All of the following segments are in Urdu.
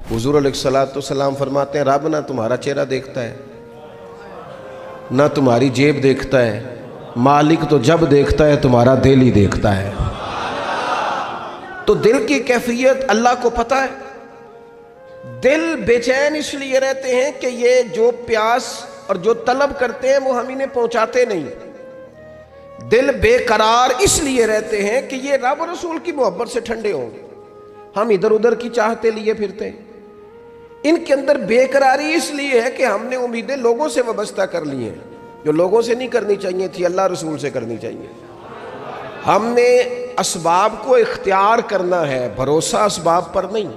حضور علیہ الصلوۃ والسلام فرماتے ہیں رب نہ تمہارا چہرہ دیکھتا ہے نہ تمہاری جیب دیکھتا ہے، مالک تو جب دیکھتا ہے تمہارا دل ہی دیکھتا ہے۔ تو دل کی کیفیت اللہ کو پتہ ہے۔ دل بے چین اس لیے رہتے ہیں کہ یہ جو پیاس اور جو طلب کرتے ہیں وہ ہم انہیں پہنچاتے نہیں۔ دل بے قرار اس لیے رہتے ہیں کہ یہ رب اور رسول کی محبت سے ٹھنڈے ہوں گے، ہم ادھر ادھر کی چاہتے لیے پھرتے ہیں۔ ان کے اندر بے قراری اس لیے ہے کہ ہم نے امیدیں لوگوں سے وابستہ کر لی ہیں، جو لوگوں سے نہیں کرنی چاہیے تھی، اللہ رسول سے کرنی چاہیے۔ ہم نے اسباب کو اختیار کرنا ہے، بھروسہ اسباب پر نہیں،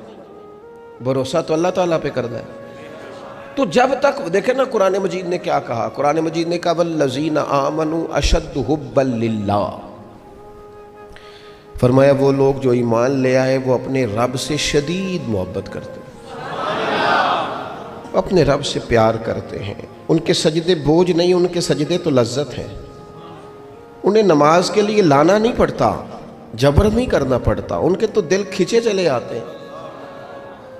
بھروسہ تو اللہ تعالیٰ پہ کرنا ہے۔ تو جب تک دیکھیں نا قرآن مجید نے کیا کہا، قرآن مجید نے کہا والذین آمنوا اشد حبا للہ، فرمایا وہ لوگ جو ایمان لے آئے وہ اپنے رب سے شدید محبت کرتے ہیں، اپنے رب سے پیار کرتے ہیں۔ ان کے سجدے بوجھ نہیں، ان کے سجدے تو لذت ہیں۔ انہیں نماز کے لیے لانا نہیں پڑتا، جبر نہیں کرنا پڑتا، ان کے تو دل کھچے چلے آتے ہیں۔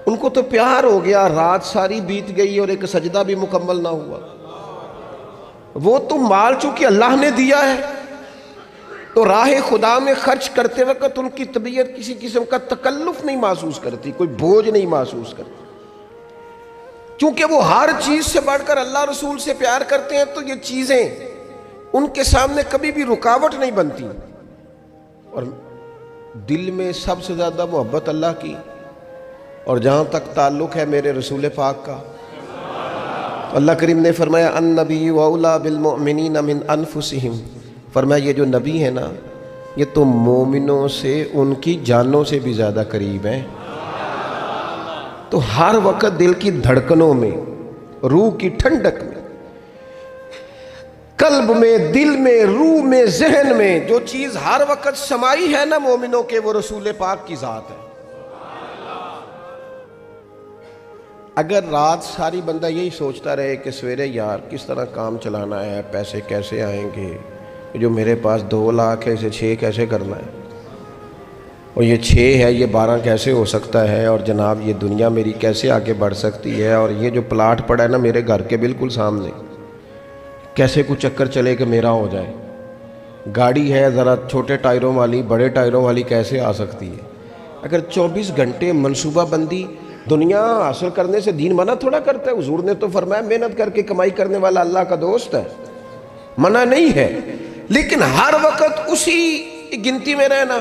ان کو تو پیار ہو گیا، رات ساری بیت گئی اور ایک سجدہ بھی مکمل نہ ہوا۔ وہ تو مال چونکہ اللہ نے دیا ہے تو راہ خدا میں خرچ کرتے وقت ان کی طبیعت کسی قسم کا تکلف نہیں محسوس کرتی، کوئی بوجھ نہیں محسوس کرتی، چونکہ وہ ہر چیز سے بڑھ کر اللہ رسول سے پیار کرتے ہیں۔ تو یہ چیزیں ان کے سامنے کبھی بھی رکاوٹ نہیں بنتی۔ اور دل میں سب سے زیادہ محبت اللہ کی، اور جہاں تک تعلق ہے میرے رسول پاک کا، تو اللہ کریم نے فرمایا النبی اولیٰ بالمؤمنین من انفسہم، فرمایا یہ جو نبی ہے نا یہ تو مومنوں سے ان کی جانوں سے بھی زیادہ قریب ہیں۔ تو ہر وقت دل کی دھڑکنوں میں، روح کی ٹھنڈک میں، قلب میں، دل میں، روح میں، ذہن میں جو چیز ہر وقت سمائی ہے نا مومنوں کے، وہ رسول پاک کی ذات ہے۔ اگر رات ساری بندہ یہی سوچتا رہے کہ سویرے یار کس طرح کام چلانا ہے، پیسے کیسے آئیں گے، جو میرے پاس 2 لاکھ ہے اسے 6 کیسے کرنا ہے، اور یہ 6 ہے یہ 12 کیسے ہو سکتا ہے، اور جناب یہ دنیا میری کیسے آگے بڑھ سکتی ہے، اور یہ جو پلاٹ پڑا ہے نا میرے گھر کے بالکل سامنے کیسے کچھ چکر چلے کہ میرا ہو جائے، گاڑی ہے ذرا چھوٹے ٹائروں والی بڑے ٹائروں والی کیسے آ سکتی ہے۔ اگر 24 گھنٹے منصوبہ بندی، دنیا حاصل کرنے سے دین منع تھوڑا کرتا ہے۔ حضور نے تو فرمایا محنت کر کے کمائی کرنے والا اللہ کا دوست ہے، منع نہیں ہے، لیکن ہر وقت اسی گنتی میں رہنا،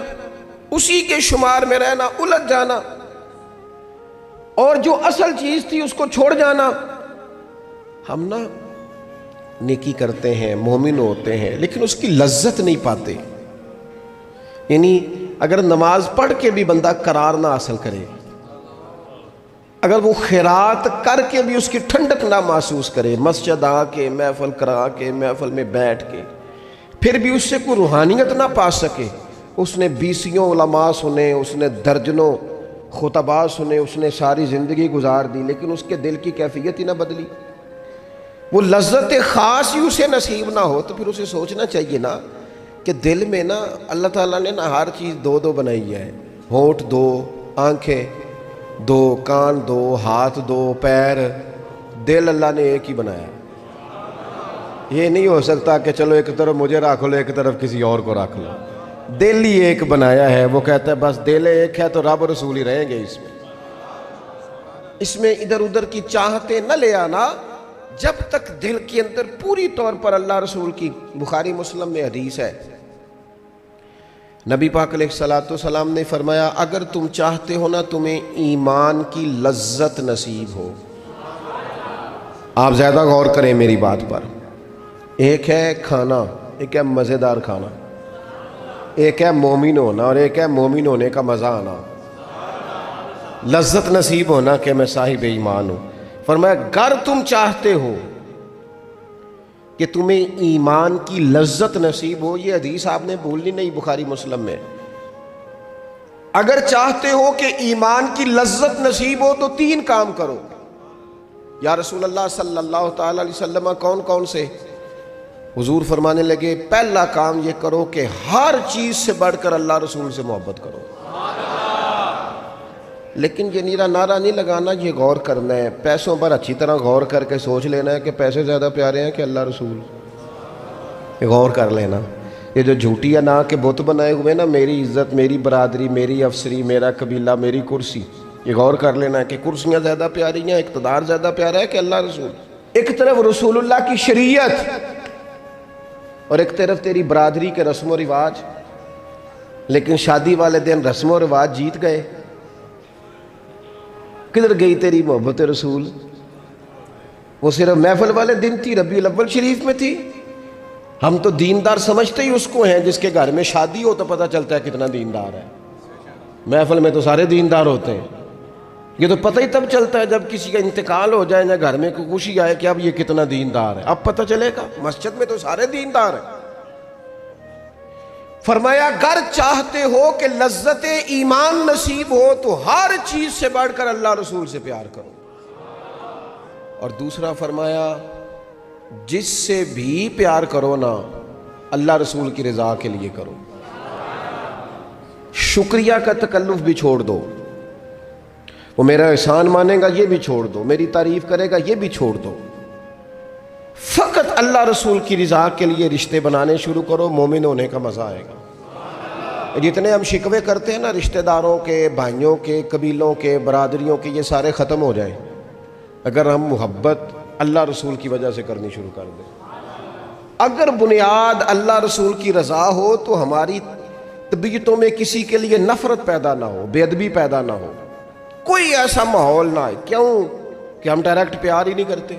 اسی کے شمار میں رہنا، الجھ جانا، اور جو اصل چیز تھی اس کو چھوڑ جانا۔ ہم نا نیکی کرتے ہیں، مومن ہوتے ہیں، لیکن اس کی لذت نہیں پاتے۔ یعنی اگر نماز پڑھ کے بھی بندہ قرار نہ حاصل کرے، اگر وہ خیرات کر کے بھی اس کی ٹھنڈک نہ محسوس کرے، مسجد آ کے، محفل کرا کے، محفل میں بیٹھ کے، پھر بھی اس سے کوئی روحانیت نہ پا سکے، اس نے 20 علماء سنے، اس نے درجنوں خطباء سنے، اس نے ساری زندگی گزار دی، لیکن اس کے دل کی کیفیت ہی نہ بدلی، وہ لذت خاص ہی اسے نصیب نہ ہو، تو پھر اسے سوچنا چاہیے نا کہ دل میں نا اللہ تعالیٰ نے نا ہر چیز 2 بنائی ہے، ہونٹ 2، آنکھیں 2، کان 2، ہاتھ 2، پیر، دل اللہ نے ایک ہی بنایا ہے۔ یہ نہیں ہو سکتا کہ چلو ایک طرف مجھے رکھ لو ایک طرف کسی اور کو رکھ لو، دل ہی ایک بنایا ہے۔ وہ کہتا ہے بس دل ایک ہے تو رب رسول ہی رہیں گے اس میں ادھر ادھر کی چاہتے نہ لے آنا، جب تک دل کے اندر پوری طور پر اللہ رسول کی، بخاری مسلم میں حدیث ہے، نبی پاک علیہ الصلوۃ والسلام نے فرمایا اگر تم چاہتے ہو نا تمہیں ایمان کی لذت نصیب ہو، آپ زیادہ غور کریں میری بات پر، ایک ہے کھانا، ایک ہے مزیدار کھانا، ایک ہے مومن ہونا اور ایک ہے مومن ہونے کا مزہ آنا، لذت نصیب ہونا کہ میں صاحب ایمان ہوں۔ فرمایا اگر تم چاہتے ہو کہ تمہیں ایمان کی لذت نصیب ہو، یہ حدیث آپ نے بھولنی نہیں، بخاری مسلم میں، اگر چاہتے ہو کہ ایمان کی لذت نصیب ہو تو 3 کام کرو۔ یا رسول اللہ صلی اللہ تعالی علیہ وسلم کون کون سے؟ حضور فرمانے لگے پہلا کام یہ کرو کہ ہر چیز سے بڑھ کر اللہ رسول سے محبت کرو۔ لیکن یہ نیرا نعرہ نہیں لگانا، یہ غور کرنا ہے، پیسوں پر اچھی طرح غور کر کے سوچ لینا ہے کہ پیسے زیادہ پیارے ہیں کہ اللہ رسول، یہ غور کر لینا۔ یہ جو جھوٹی انا کے بت بنائے ہوئے نا، میری عزت، میری برادری، میری افسری، میرا قبیلہ، میری کرسی، یہ غور کر لینا ہے کہ کرسیاں زیادہ پیاری ہیں، اقتدار زیادہ پیارا ہے کہ اللہ رسول۔ ایک طرف رسول اللہ کی شریعت اور ایک طرف تیری برادری کے رسم و رواج، لیکن شادی والے دن رسم و رواج جیت گئے۔ کدھر گئی تیری محبت رسول؟ وہ صرف محفل والے دن تھی، ربیع الاول شریف میں تھی۔ ہم تو دیندار سمجھتے ہی اس کو ہیں جس کے گھر میں شادی ہو تو پتہ چلتا ہے کتنا دیندار ہے۔ محفل میں تو سارے دیندار ہوتے ہیں، یہ تو پتہ ہی تب چلتا ہے جب کسی کا انتقال ہو جائے یا گھر میں کوئی خوشی آئے کہ اب یہ کتنا دیندار ہے، اب پتہ چلے گا۔ مسجد میں تو سارے دیندار ہیں۔ فرمایا اگر چاہتے ہو کہ لذت ایمان نصیب ہو تو ہر چیز سے بڑھ کر اللہ رسول سے پیار کرو۔ اور دوسرا فرمایا جس سے بھی پیار کرو نا، اللہ رسول کی رضا کے لیے کرو۔ شکریہ کا تکلف بھی چھوڑ دو، وہ میرا احسان مانے گا یہ بھی چھوڑ دو، میری تعریف کرے گا یہ بھی چھوڑ دو، فقط اللہ رسول کی رضا کے لیے رشتے بنانے شروع کرو، مومن ہونے کا مزہ آئے گا۔ جتنے ہم شکوے کرتے ہیں نا رشتہ داروں کے، بھائیوں کے، قبیلوں کے، برادریوں کے، یہ سارے ختم ہو جائیں اگر ہم محبت اللہ رسول کی وجہ سے کرنی شروع کر دیں۔ اگر بنیاد اللہ رسول کی رضا ہو تو ہماری طبیعتوں میں کسی کے لیے نفرت پیدا نہ ہو، بے ادبی پیدا نہ ہو، کوئی ایسا ماحول نہ آئے۔ کیوں کہ ہم ڈائریکٹ پیار ہی نہیں کرتے،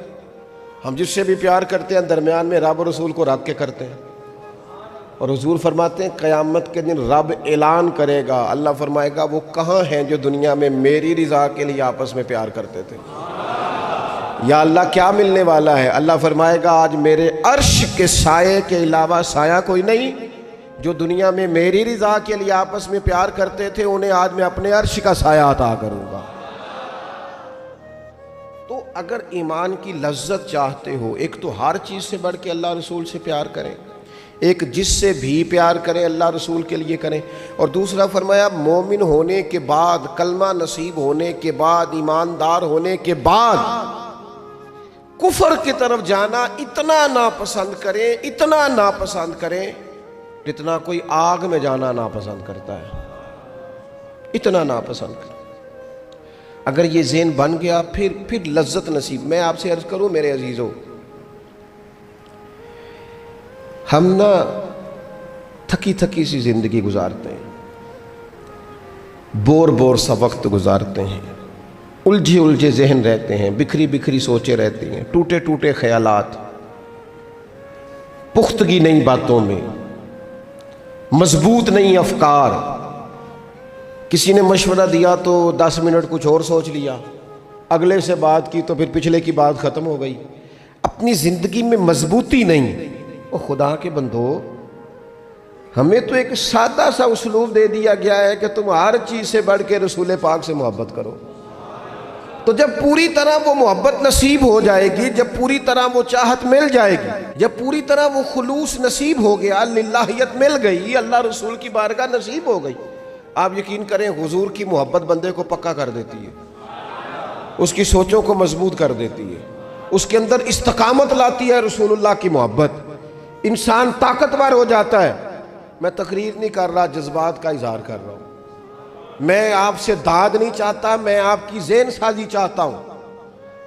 ہم جس سے بھی پیار کرتے ہیں درمیان میں رب و رسول کو رکھ کے کرتے ہیں۔ اور حضور فرماتے ہیں قیامت کے دن رب اعلان کرے گا، اللہ فرمائے گا وہ کہاں ہیں جو دنیا میں میری رضا کے لیے آپس میں پیار کرتے تھے؟ یا اللہ کیا ملنے والا ہے؟ اللہ فرمائے گا آج میرے عرش کے سائے کے علاوہ سایہ کوئی نہیں۔ جو دنیا میں میری رضا کے لیے آپس میں پیار کرتے تھے انہیں آج میں اپنے عرش کا سایہ عطا کروں گا۔ تو اگر ایمان کی لذت چاہتے ہو، ایک تو ہر چیز سے بڑھ کے اللہ رسول سے پیار کریں، ایک جس سے بھی پیار کریں اللہ رسول کے لیے کریں، اور دوسرا فرمایا مومن ہونے کے بعد، کلمہ نصیب ہونے کے بعد، ایماندار ہونے کے بعد کفر کی طرف جانا اتنا ناپسند کریں، اتنا ناپسند کریں جتنا کوئی آگ میں جانا ناپسند کرتا ہے، اتنا ناپسند کریں۔ اگر یہ ذہن بن گیا پھر لذت نصیب۔ میں آپ سے عرض کروں میرے عزیزوں، ہم نا تھکی تھکی سی زندگی گزارتے ہیں، بور سا وقت گزارتے ہیں، الجھے ذہن رہتے ہیں، بکھری سوچیں رہتی ہیں، ٹوٹے خیالات، پختگی نہیں باتوں میں، مضبوط نہیں افکار۔ کسی نے مشورہ دیا تو 10 منٹ کچھ اور سوچ لیا، اگلے سے بات کی تو پھر پچھلے کی بات ختم ہو گئی، اپنی زندگی میں مضبوطی نہیں۔ او خدا کے بندو، ہمیں تو ایک سادہ سا اسلوب دے دیا گیا ہے کہ تم ہر چیز سے بڑھ کے رسول پاک سے محبت کرو۔ تو جب پوری طرح وہ محبت نصیب ہو جائے گی، جب پوری طرح وہ چاہت مل جائے گی، جب پوری طرح وہ خلوص نصیب ہو گیا، للہیت مل گئی، اللہ رسول کی بارگاہ نصیب ہو گئی، آپ یقین کریں حضور کی محبت بندے کو پکا کر دیتی ہے، اس کی سوچوں کو مضبوط کر دیتی ہے، اس کے اندر استقامت لاتی ہے رسول اللہ کی محبت، انسان طاقتور ہو جاتا ہے۔ میں تقریر نہیں کر رہا، جذبات کا اظہار کر رہا ہوں۔ میں آپ سے داد نہیں چاہتا، میں آپ کی ذہن سازی چاہتا ہوں۔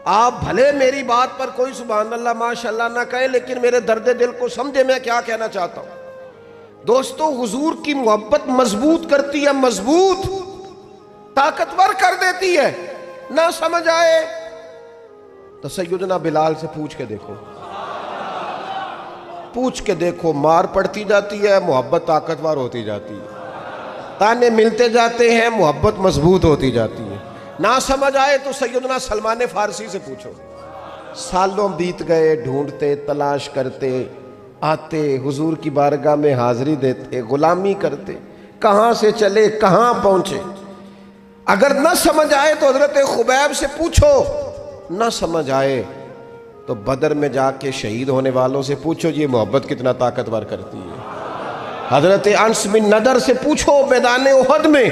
آپ بھلے میری بات پر کوئی سبحان اللہ ماشاءاللہ نہ کہے، لیکن میرے درد دل کو سمجھے میں کیا کہنا چاہتا ہوں۔ دوستو حضور کی محبت مضبوط کرتی ہے، مضبوط طاقتور کر دیتی ہے۔ نہ سمجھ آئے تو سیدنا بلال سے پوچھ کے دیکھو، مار پڑتی جاتی ہے، محبت طاقتور ہوتی جاتی ہے، تانے ملتے جاتے ہیں، محبت مضبوط ہوتی جاتی ہے۔ نہ سمجھ آئے تو سیدنا سلمان فارسی سے پوچھو، سالوں بیت گئے ڈھونڈتے، تلاش کرتے، آتے حضور کی بارگاہ میں حاضری دیتے، غلامی کرتے، کہاں سے چلے کہاں پہنچے۔ اگر نہ سمجھ آئے تو حضرت خبیب سے پوچھو، نہ سمجھ آئے تو بدر میں جا کے شہید ہونے والوں سے پوچھو یہ محبت کتنا طاقتور کرتی ہے۔ حضرت انس بن نضر سے پوچھو میدان احد میں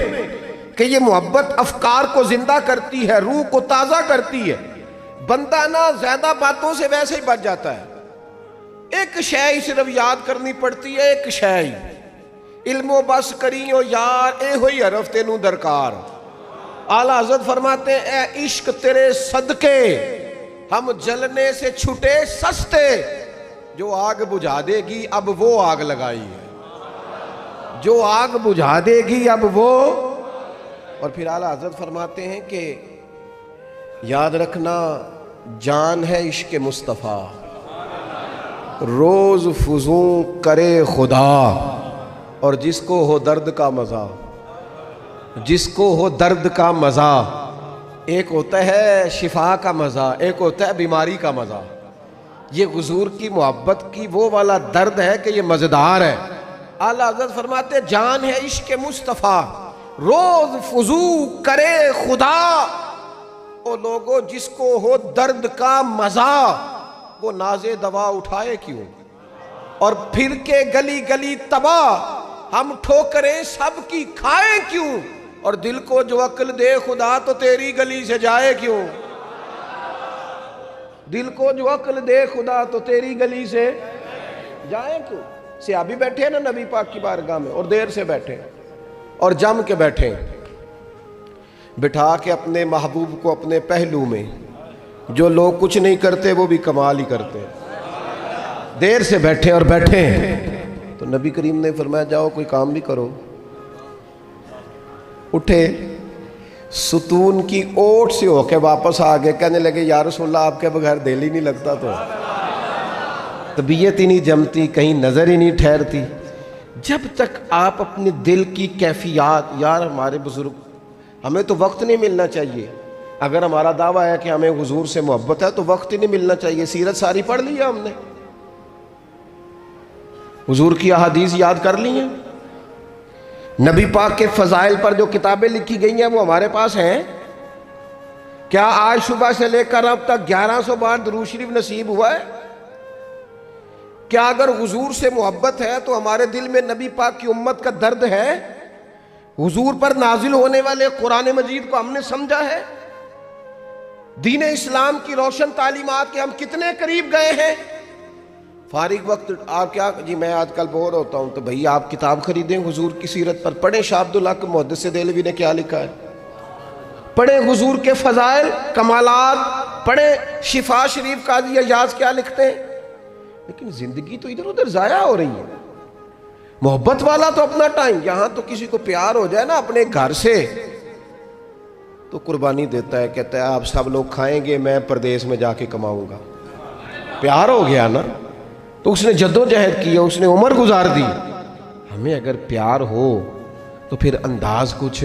کہ یہ محبت افکار کو زندہ کرتی ہے، روح کو تازہ کرتی ہے. بندہ نا زیادہ باتوں سے ویسے ہی بچ جاتا ہے. ایک شے ہی صرف یاد کرنی پڑتی ہے، ایک شے ہی. علم و بس کریو یار اے ہوئی حرف تینوں درکار. اعلیٰ حضرت فرماتے ہیں اے عشق تیرے صدقے ہم جلنے سے چھٹے سستے. جو آگ بجھا دے گی اب وہ آگ لگائی ہے، جو آگ بجھا دے گی اب وہ. اور پھر اعلیٰ حضرت فرماتے ہیں کہ یاد رکھنا جان ہے عشق مصطفیٰ، روز فزوں کرے خدا. اور جس کو ہو درد کا مزہ، جس کو ہو درد کا مزہ، ایک ہوتا ہے شفا کا مزہ، ایک ہوتا ہے بیماری کا مزہ. یہ حضور کی محبت کی وہ والا درد ہے کہ یہ مزیدار ہے. اعلیٰ حضرت فرماتے ہیں جان ہے عشق مصطفیٰ، روز فزوں کرے خدا. او لوگو جس کو ہو درد کا مزہ، وہ ناز دوا اٹھائے کیوں. اور پھر کے گلی گلی تباہ ہم ٹھوکریں سب کی کھائیں کیوں. اور دل کو جو عقل دے خدا تو تیری گلی سے جائے کیوں. دل کو جو عقل دے خدا تو تیری گلی سے جائے کیوں. صحابی بیٹھے ہیں نا نبی پاک کی بارگاہ میں، اور دیر سے بیٹھے اور جم کے بیٹھے، بٹھا کے اپنے محبوب کو اپنے پہلو میں. جو لوگ کچھ نہیں کرتے وہ بھی کمال ہی کرتے. دیر سے بیٹھے اور بیٹھے تو نبی کریم نے فرمایا جاؤ کوئی کام بھی کرو. اٹھے، ستون کی اوٹ سے ہو کے واپس آ گئے. کہنے لگے یا رسول اللہ آپ کے بغیر دل ہی نہیں لگتا، تو طبیعت ہی نہیں جمتی، کہیں نظر ہی نہیں ٹھہرتی. جب تک آپ اپنے دل کی کیفیات، یار ہمارے بزرگ، ہمیں تو وقت نہیں ملنا چاہیے. اگر ہمارا دعویٰ ہے کہ ہمیں حضور سے محبت ہے تو وقت ہی نہیں ملنا چاہیے. سیرت ساری پڑھ لی ہے ہم نے، حضور کی احادیث یاد کر لی ہیں، نبی پاک کے فضائل پر جو کتابیں لکھی گئی ہیں وہ ہمارے پاس ہیں. کیا آج صبح سے لے کر اب تک 1100 بار درود شریف نصیب ہوا ہے؟ کیا اگر حضور سے محبت ہے تو ہمارے دل میں نبی پاک کی امت کا درد ہے؟ حضور پر نازل ہونے والے قرآن مجید کو ہم نے سمجھا ہے؟ دین اسلام کی روشن تعلیمات کے ہم کتنے قریب گئے ہیں؟ فارغ وقت آپ کیا جی میں آج کل بور ہوتا ہوں تو بھئی آپ کتاب خریدیں حضور کی سیرت پر، پڑھیں شاہ عبدالحق محدث دہلوی نے کیا لکھا ہے، پڑھیں حضور کے فضائل کمالات، پڑھیں شفا شریف قاضی ایاز کیا لکھتے ہیں. لیکن زندگی تو ادھر ادھر ضائع ہو رہی ہے. محبت والا تو اپنا ٹائم، یہاں تو کسی کو پیار ہو جائے نا اپنے گھر سے تو قربانی دیتا ہے، کہتا ہے آپ سب لوگ کھائیں گے میں پردیس میں جا کے کماؤں گا. پیار ہو گیا نا تو اس نے جدوجہد کی، اس نے عمر گزار دی. ہمیں اگر پیار ہو تو پھر انداز کچھ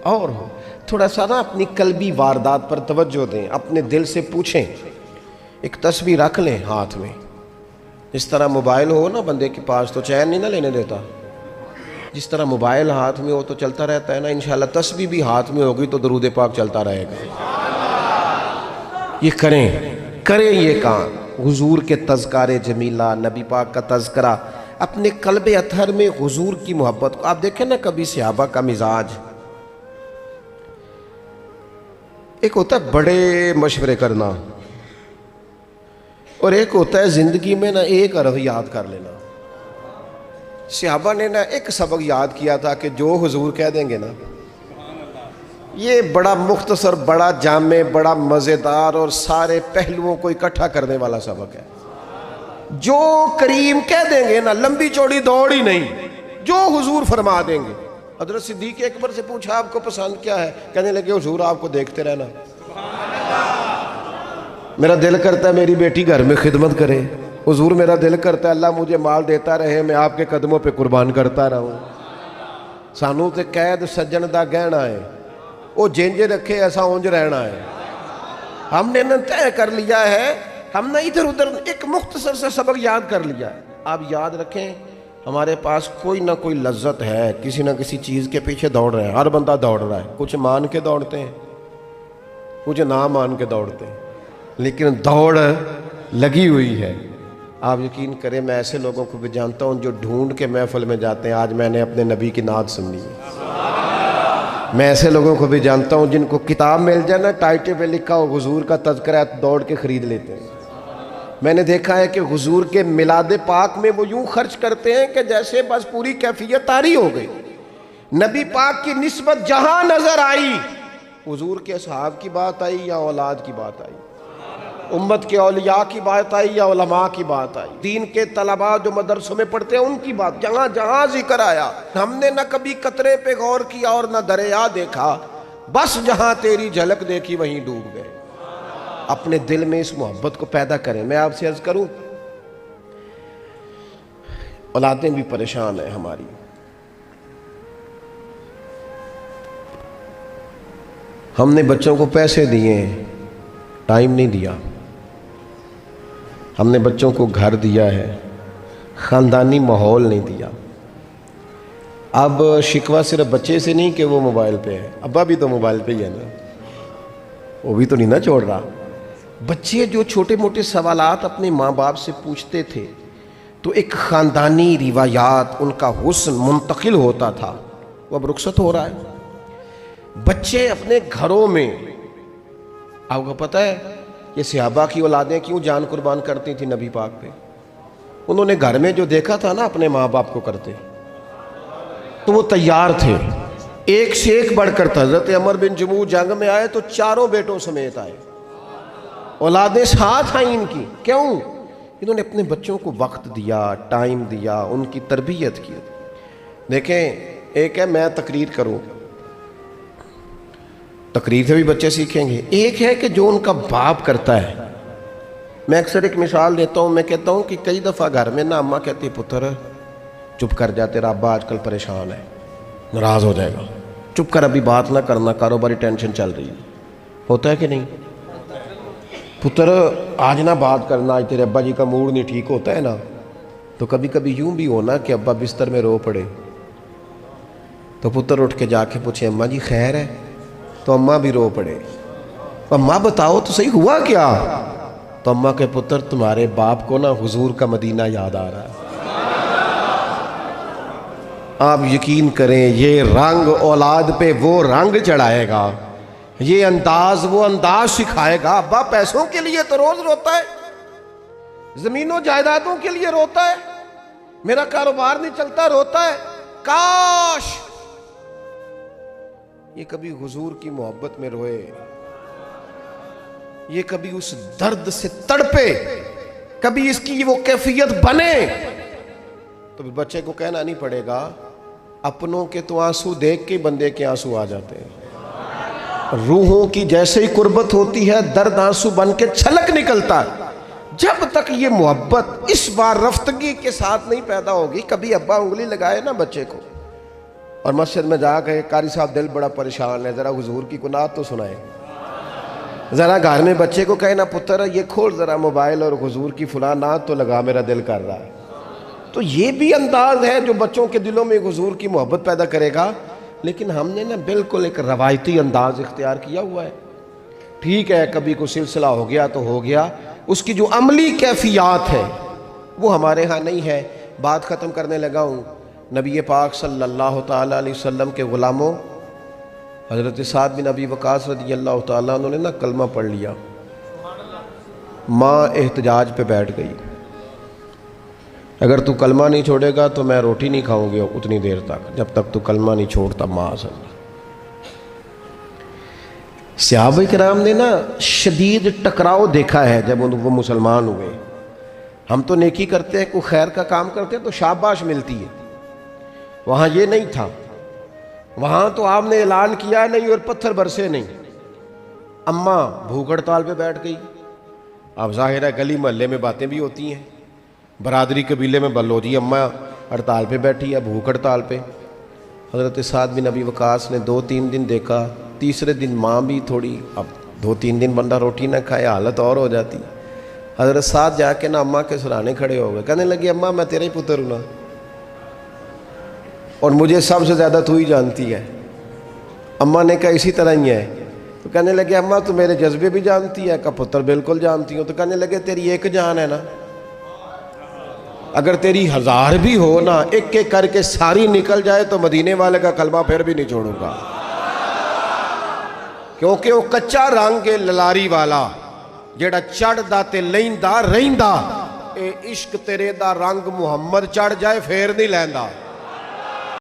اور ہو. تھوڑا سا نا اپنی قلبی واردات پر توجہ دیں، اپنے دل سے پوچھیں. ایک تسبیح رکھ لیں ہاتھ میں، جس طرح موبائل ہو نا بندے کے پاس تو چین نہیں نہ لینے دیتا، جس طرح موبائل ہاتھ میں ہو تو چلتا رہتا ہے نا، انشاءاللہ تسبیح بھی ہاتھ میں ہوگی تو درود پاک چلتا رہے گا. یہ کریں یہ کام. حضور کے تذکار جمیلہ، نبی پاک کا تذکرہ، اپنے قلب اطہر میں حضور کی محبت کو. آپ دیکھیں نا کبھی صحابہ کا مزاج، ایک ہوتا ہے بڑے مشورے کرنا اور ایک ہوتا ہے زندگی میں نا ایک حرف یاد کر لینا. صحابہ نے نا ایک سبق یاد کیا تھا کہ جو حضور کہہ دیں گے نا، یہ بڑا مختصر، بڑا جامع، بڑا مزیدار اور سارے پہلوؤں کو اکٹھا کرنے والا سبق ہے. جو کریم کہہ دیں گے نا، لمبی چوڑی دوڑ ہی نہیں، جو حضور فرما دیں گے. حضرت صدیق اکبر سے پوچھا آپ کو پسند کیا ہے؟ کہنے لگے حضور آپ کو دیکھتے رہنا، میرا دل کرتا ہے میری بیٹی گھر میں خدمت کرے. حضور میرا دل کرتا ہے اللہ مجھے مال دیتا رہے، میں آپ کے قدموں پہ قربان کرتا رہوں. سانوں تے قید سجن دا گہنا ہے، وہ جینج رکھے ایسا اونج رہنا ہے. ہم نے نہ طے کر لیا ہے، ہم نے ادھر ادھر ایک مختصر سے سبق یاد کر لیا. آپ یاد رکھیں ہمارے پاس کوئی نہ کوئی لذت ہے، کسی نہ کسی چیز کے پیچھے دوڑ رہے ہیں. ہر بندہ دوڑ رہا ہے، کچھ مان کے دوڑتے ہیں، کچھ نہ مان کے دوڑتے ہیں، لیکن دوڑ لگی ہوئی ہے. آپ یقین کریں میں ایسے لوگوں کو بھی جانتا ہوں جو ڈھونڈ کے محفل میں جاتے ہیں. آج میں نے اپنے نبی کی نعت سننی ہے، میں ایسے لوگوں کو بھی جانتا ہوں جن کو کتاب مل جائے نا، ٹائٹل پہ لکھا ہو حضور کا تذکرہ، دوڑ کے خرید لیتے ہیں۔ میں نے دیکھا ہے کہ حضور کے میلاد پاک میں وہ یوں خرچ کرتے ہیں کہ جیسے بس پوری کیفیت طاری ہو گئی۔ نبی پاک کی نسبت جہاں نظر آئی، حضور کے اصحاب کی بات آئی یا اولاد کی بات آئی، امت کے اولیاء کی بات آئی یا علماء کی بات آئی، دین کے طلباء جو مدرسوں میں پڑھتے ہیں ان کی بات، جہاں جہاں ذکر آیا، ہم نے نہ کبھی قطرے پہ غور کیا اور نہ دریا دیکھا، بس جہاں تیری جھلک دیکھی وہیں ڈوب گئے۔ اپنے دل میں اس محبت کو پیدا کریں۔ میں آپ سے عرض کروں، اولادیں بھی پریشان ہیں ہماری، ہم نے بچوں کو پیسے دیے ہیں، ٹائم نہیں دیا، ہم نے بچوں کو گھر دیا ہے، خاندانی ماحول نہیں دیا۔ اب شکوہ صرف بچے سے نہیں کہ وہ موبائل پہ ہے، ابا بھی تو موبائل پہ ہی ہے نا، وہ بھی تو نہیں نہ چھوڑ رہا۔ بچے جو چھوٹے موٹے سوالات اپنے ماں باپ سے پوچھتے تھے تو ایک خاندانی روایات، ان کا حسن منتقل ہوتا تھا، وہ اب رخصت ہو رہا ہے۔ بچے اپنے گھروں میں، آپ کو پتہ ہے یہ صحابہ کی اولادیں کیوں جان قربان کرتی تھی نبی پاک پہ؟ انہوں نے گھر میں جو دیکھا تھا نا اپنے ماں باپ کو کرتے، تو وہ تیار تھے، ایک سے ایک بڑھ کر تھا۔ حضرت عمر بن جموح جنگ میں آئے تو چاروں بیٹوں سمیت آئے، اولادیں ساتھ آئیں ان کی۔ کیوں؟ انہوں نے اپنے بچوں کو وقت دیا، ٹائم دیا، ان کی تربیت کی۔ دیکھیں، ایک ہے میں تقریر کروں، تقریر سے بھی بچے سیکھیں گے، ایک ہے کہ جو ان کا باپ کرتا ہے۔ میں اکثر ایک مثال دیتا ہوں، میں کہتا ہوں کہ کئی دفعہ گھر میں نا اماں کہتی پتر چپ کر جا، تیرا ابا آج کل پریشان ہے، ناراض ہو جائے گا، چپ کر، ابھی بات نہ کرنا، کاروباری ٹینشن چل رہی ہے۔ ہوتا ہے کہ نہیں؟ پتر آج نہ بات کرنا، آج تیرے ابا جی کا موڈ نہیں ٹھیک، ہوتا ہے نا؟ تو کبھی کبھی یوں بھی ہونا کہ ابا بستر میں رو پڑے تو پتر اٹھ کے جا کے پوچھے اماں جی خیر ہے، تو اماں بھی رو پڑے، اماں بتاؤ تو صحیح ہوا کیا؟ تو اماں کے پتر تمہارے باپ کو نا حضور کا مدینہ یاد آ رہا ہے۔ آپ یقین کریں، یہ رنگ اولاد پہ وہ رنگ چڑھائے گا، یہ انداز وہ انداز سکھائے گا۔ ابا پیسوں کے لیے تو روز روتا ہے، زمین و جائیدادوں کے لیے روتا ہے، میرا کاروبار نہیں چلتا روتا ہے۔ کاش یہ کبھی حضور کی محبت میں روئے، یہ کبھی اس درد سے تڑپے، کبھی اس کی وہ کیفیت بنے، تو بچے کو کہنا نہیں پڑے گا اپنوں کے تو آنسو دیکھ کے بندے کے آنسو آ جاتے ہیں۔ روحوں کی جیسے ہی قربت ہوتی ہے، درد آنسو بن کے چھلک نکلتا ہے۔ جب تک یہ محبت اس بار رفتگی کے ساتھ نہیں پیدا ہوگی، کبھی ابا انگلی لگائے نا بچے کو اور مسجد میں جا کے قاری صاحب دل بڑا پریشان ہے، ذرا حضور کی نعت تو سنائے، ذرا گھر میں بچے کو کہے نا پتر یہ کھول ذرا موبائل اور حضور کی فلاں نعت تو لگا، میرا دل کر رہا ہے۔ تو یہ بھی انداز ہے جو بچوں کے دلوں میں حضور کی محبت پیدا کرے گا۔ لیکن ہم نے نا بالکل ایک روایتی انداز اختیار کیا ہوا ہے۔ ٹھیک ہے کبھی کوئی سلسلہ ہو گیا تو ہو گیا، اس کی جو عملی کیفیات ہے وہ ہمارے ہاں نہیں ہے۔ بات ختم کرنے لگا ہوں، نبی پاک صلی اللہ تعالیٰ علیہ وسلم کے غلاموں حضرت سعد بن ابی وقاص رضی اللہ تعالیٰ انہوں نے نا کلمہ پڑھ لیا، ماں احتجاج پہ بیٹھ گئی، اگر تو کلمہ نہیں چھوڑے گا تو میں روٹی نہیں کھاؤں گی اتنی دیر تک جب تک تو کلمہ نہیں چھوڑتا۔ ماں صلی صحابہ کرام نے نا شدید ٹکراؤ دیکھا ہے جب وہ مسلمان ہوئے۔ ہم تو نیکی کرتے ہیں، کوئی خیر کا کام کرتے ہیں تو شاباش ملتی ہے، وہاں یہ نہیں تھا، وہاں تو آپ نے اعلان کیا نہیں اور پتھر برسے نہیں۔ اماں بھوک ہڑتال پہ بیٹھ گئی، اب ظاہر ہے گلی محلے میں باتیں بھی ہوتی ہیں، برادری قبیلے میں بلو جی اماں ہڑتال پہ بیٹھی ہے، بھوک ہڑتال پہ۔ حضرت سعد بن ابی وقاص نے 2-3 دن دیکھا، تیسرے دن ماں بھی تھوڑی، اب 2-3 دن بندہ روٹی نہ کھائے حالت اور ہو جاتی۔ حضرت سعد جا کے نا اماں کے سرانے کھڑے ہو گئے، کہنے لگے اماں میں تیرا ہی پتر ہوں نا، اور مجھے سب سے زیادہ تو ہی جانتی ہے۔ اماں نے کہا اسی طرح ہی ہے، تو کہنے لگے اماں تو میرے جذبے بھی جانتی ہے، کہا پتر بالکل جانتی ہوں۔ تو کہنے لگے تیری ایک جان ہے نا، اگر تیری 1000 بھی ہو نا، ایک ایک کر کے ساری نکل جائے تو مدینے والے کا کلمہ پھر بھی نہیں چھوڑوں گا۔ کیونکہ وہ کچا رنگ ہے للاری والا جیڑا چڑھ دا تے لیندا رہندا، اے عشق تیرے دا رنگ محمد چڑھ جائے پھر نہیں لیندا.